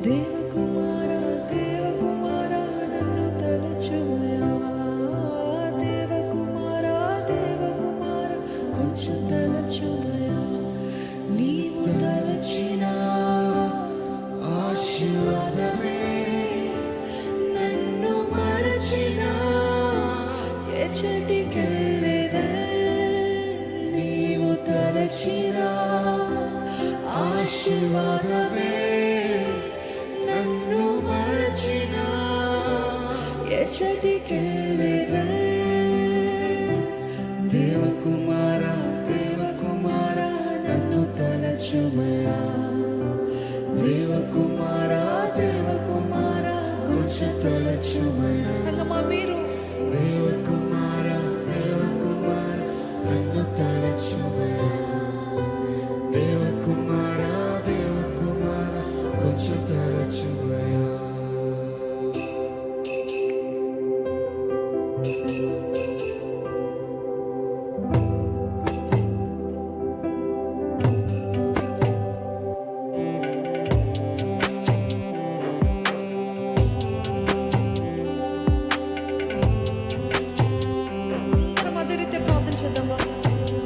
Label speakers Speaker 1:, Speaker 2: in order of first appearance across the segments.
Speaker 1: దేవకుమార దేవకుమార నన్ను తలచుమయా, దేవకుమార దేవకుమార కొంచెం తలచుమయా. నీవు తలచిన ఆశీర్వాదమే నన్ను మరచిన ఎచ్చటికెళ్ళేదా. నీవు తలచిన ఆశీర్వాదమే నన్ను మరచిన ఎచ్చటికెళ్ళేదా. దేవకుమార దేవకుమార నన్ను తలచుమయా, దేవకుమార దేవకుమార కొంచెం తలచుమయా. సంగమా మీరు దేవకుమార దేవకుమార నన్ను తలచుమయా, దేవకుమార దేవకుమార కొంచెం తలచుమయా.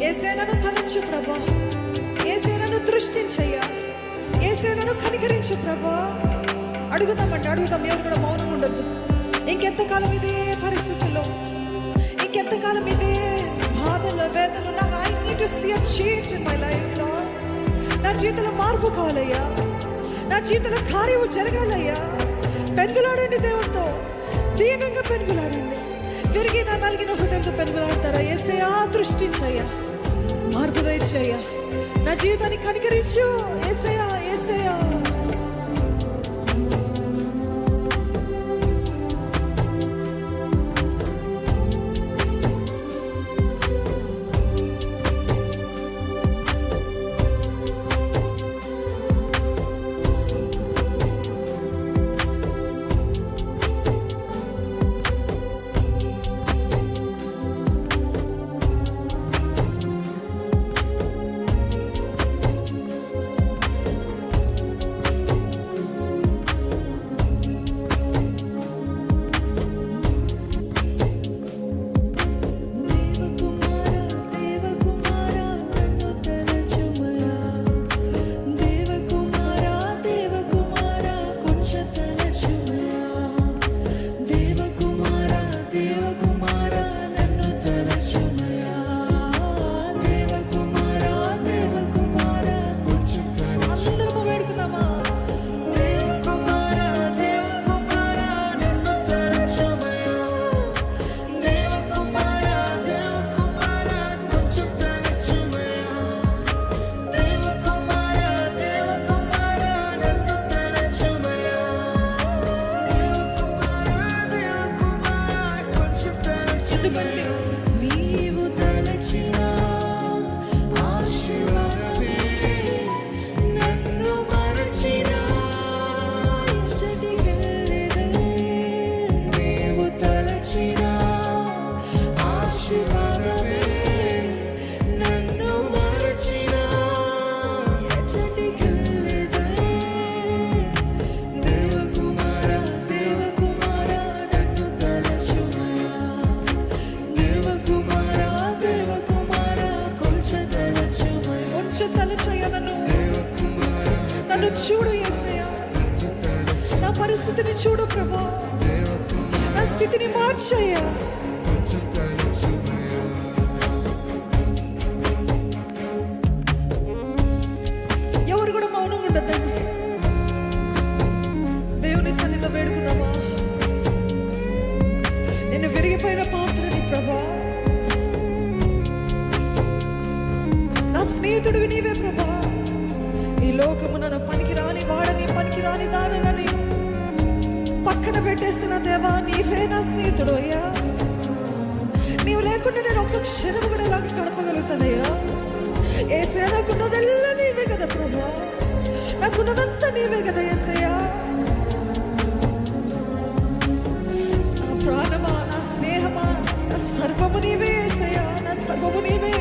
Speaker 1: ఏసేనను తలచు ప్రభా, ఏసేనను దృష్టించయ్యా, ఏసేనను కనికరించు ప్రభా. అడుగుదామంటే అడుగుదాం, ఎవరు కూడా మౌనం ఉండొద్దు. ఇంకెంతకాలం ఇదే పరిస్థితుల్లో, ఇంకెంతకాలం ఇదే బాధలు వేదనలు. నాకు I need to see a change in my life lord. నా జీవితంలో మార్పు కావాలయ్యా, నా జీవితంలో కార్యము జరగాలయ్యా. పెనుగులాడండి దేవునితో, దీనంగా పెనుగులాడండి. విరిగిన నలిగిన హృదయంతో పెనుగులాడతారా? యేసయ్యా దృష్టించయ్యా, మార్పు దయచేయ్యా, నా జీవితాన్ని కనికరించు యేసయ్యా, యేసయ్యా. నన్ను చూడు యేసయ్యా, నా పరిస్థితిని చూడు ప్రభా, నా స్థితిని మార్చయ్యా. ఎవరు కూడా మౌనం ఉండద్దండి. దేవుని సన్నిధిలో వేడుకుందామా? నేను విరిగిపోయిన పాత్రని ప్రభా, నా స్నేహితుడివి నీవే ప్రభా. ఈ లోకము నన్ను పనికిరాని వాడని, పనికిరాని దానని పక్కన పెట్టేసిన దేవా, నీవే నా స్నేహితుడు అయ్యా. నీవు లేకుండా నేను ఒక్క క్షణం కూడా ఇలాగ గడపగలుగుతానయ్యా. యేసయ్యా, నాకున్నదల్లా నీవే కదా ప్రభా, నాకున్నదంతా నీవే కదా యేసయ్యా. నా ప్రాణమా, నా స్నేహమా, నా సర్వము నీవే యేసయ్యా, నా సర్వము నీవే.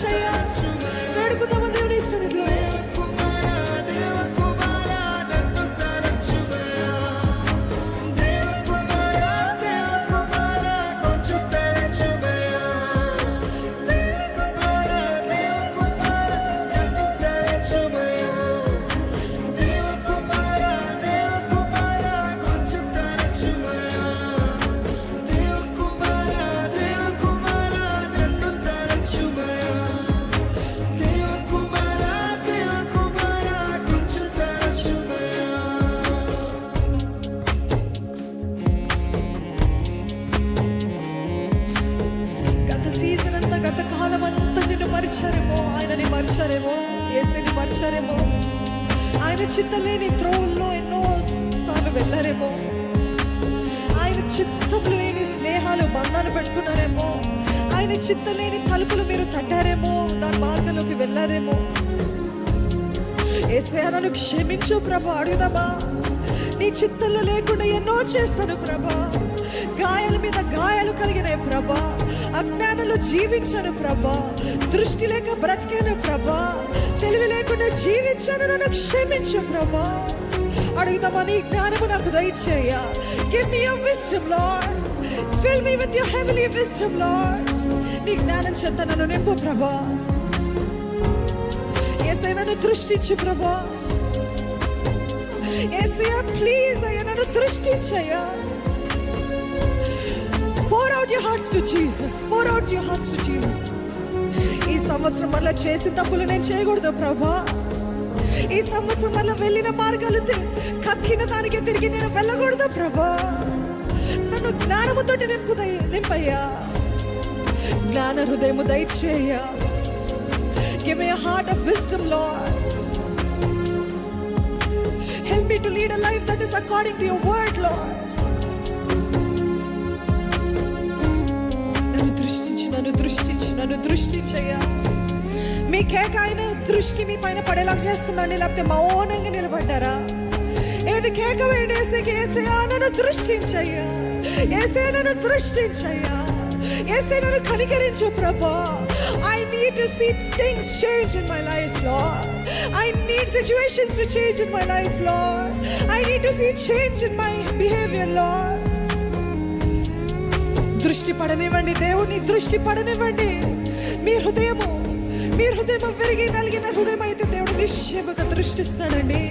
Speaker 1: తలచయ్యా. వేడుకుందామా దేవుని సన్నిధిలో. గత కాలం అంతా నిన్ను మరిచారేమో, ఆయనని మరిచారేమో, యేసుని మరిచారేమో. ఆయన చిత్తలేని త్రోవుల్లో ఎన్నో సార్లు వెళ్ళారేమో. ఆయన చిత్తములు లేని స్నేహాలు బంధాలు పెట్టుకున్నారేమో. ఆయన చిత్తలేని తలుపులు మీరు తట్టారేమో, దాని మార్గంలోకి వెళ్ళారేమో. యేసయ్యా నన్ను క్షమించు ప్రభా. అడుగుదామా? నీ చిత్తంలో లేకుండా ఎన్నో చేశాను ప్రభా. గాయాల మీద గాయాలు కలిగినాయి ప్రభా. అజ్ఞానంలో జీవించాను ప్రభా. దృష్టి లేక బ్రతికాను ప్రభా. తెలివి లేకుండా జీవించాను, నన్ను క్షమించు ప్రభా. అడుగుదామా? నీ జ్ఞానము నాకు దయచేయ. Give me your wisdom Lord. Fill me with your heavenly wisdom Lord. నీ జ్ఞానం చేత నన్ను నింపు ప్రభా. యేసయ్యా నన్ను దృష్టించు ప్రభా. యేసయ్యా ప్లీజ్ అయ్యా నన్ను దృష్టించయ్యా. Pour out your hearts to Jesus. Pour out your hearts to Jesus. ఈ సంవత్సరం వల్ల చేసిన తప్పులు నేను చేయకూడదు ప్రభా. ఈ సంవత్సరం వల్ల వెళ్ళిన మార్గాలు కక్కిన దానికి తిరిగి నేను వెళ్ళకూడదు ప్రభా. నన్ను జ్ఞానముతో నింపయ్యా. జ్ఞాన హృదయము దయచేయ. Give me a heart of wisdom, Lord. Help me to lead a life that is according to your word, Lord. నన్ను దృష్టించయ్యా. మీ కేక ఆయన దృష్టి మీ పైన పడేలాగా చేస్తుందండి, లేకపోతే మౌనంగా నిలబడ్డారా? ఏది కేక వేయండి యేసయ్యకి. యేసయ్యా నన్ను దృష్టించయ్యా. యేసయ్యా నన్ను దృష్టించయ్యా. యేసయ్యా నన్ను కనికరించు ప్రభా. I need to see things change in my life, Lord. I need situations to change in my life, Lord. I need to see change in my behavior, Lord. దృష్టి పడనివ్వండి, దేవుని దృష్టి పడనివ్వండి. మీ హృదయము విరిగి నలిగిన హృదయం అయితే దేవుడు నిశ్చయముగా దృష్టిస్తాడండి.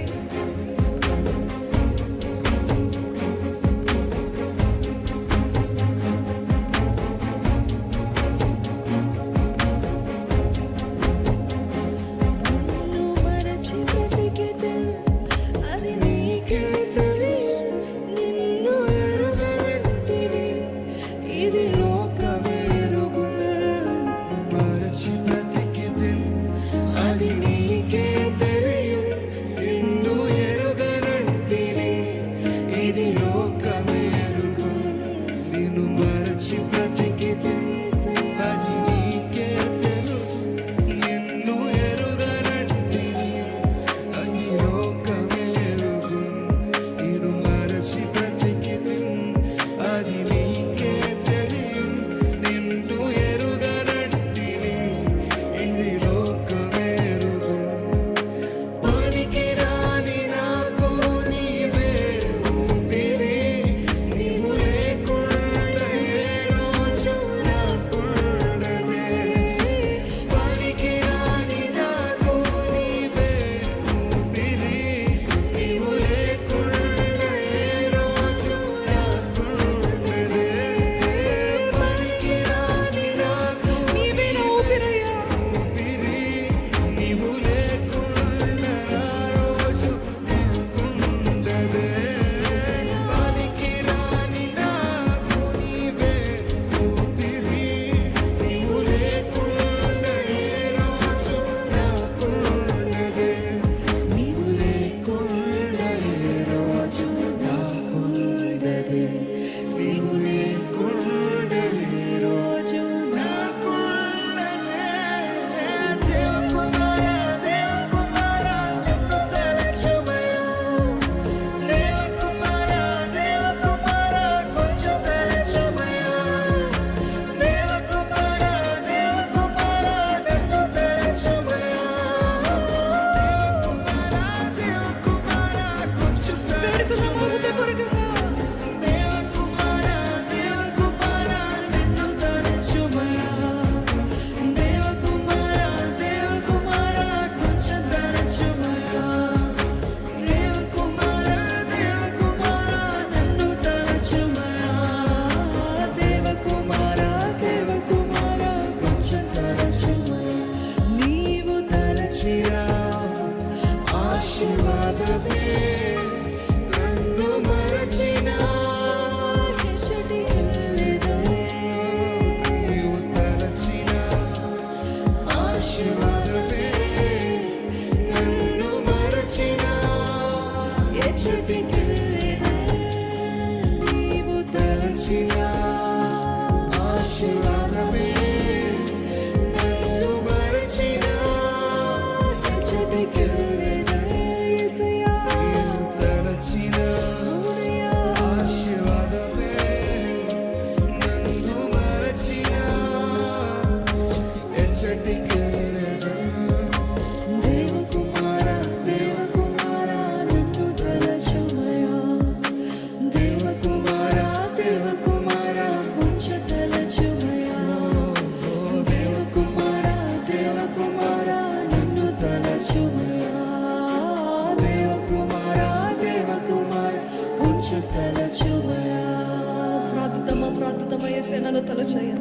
Speaker 2: తలచిన ఆశీర్వాదమే నన్ను మరచిన ఎచ్చటికెళ్ళెదా యేసయ్యా నేను తలచిన ఆశీర్వాదమే నన్ను మరచిన ఎచ్చటికెళ్ళెదా
Speaker 1: దేవకుమారా దేవకుమారా నన్ను తలచుమయా దేవకుమారా దేవకుమారా కొంచెం తలచుమయా దేవకుమారా దేవకుమారా నన్ను తలచుమయా దేవకుమారా దేవకుమారా కొంచెం తలచుమయా ప్రార్థితమా యేసయ్యా నన్ను తలచయ్యా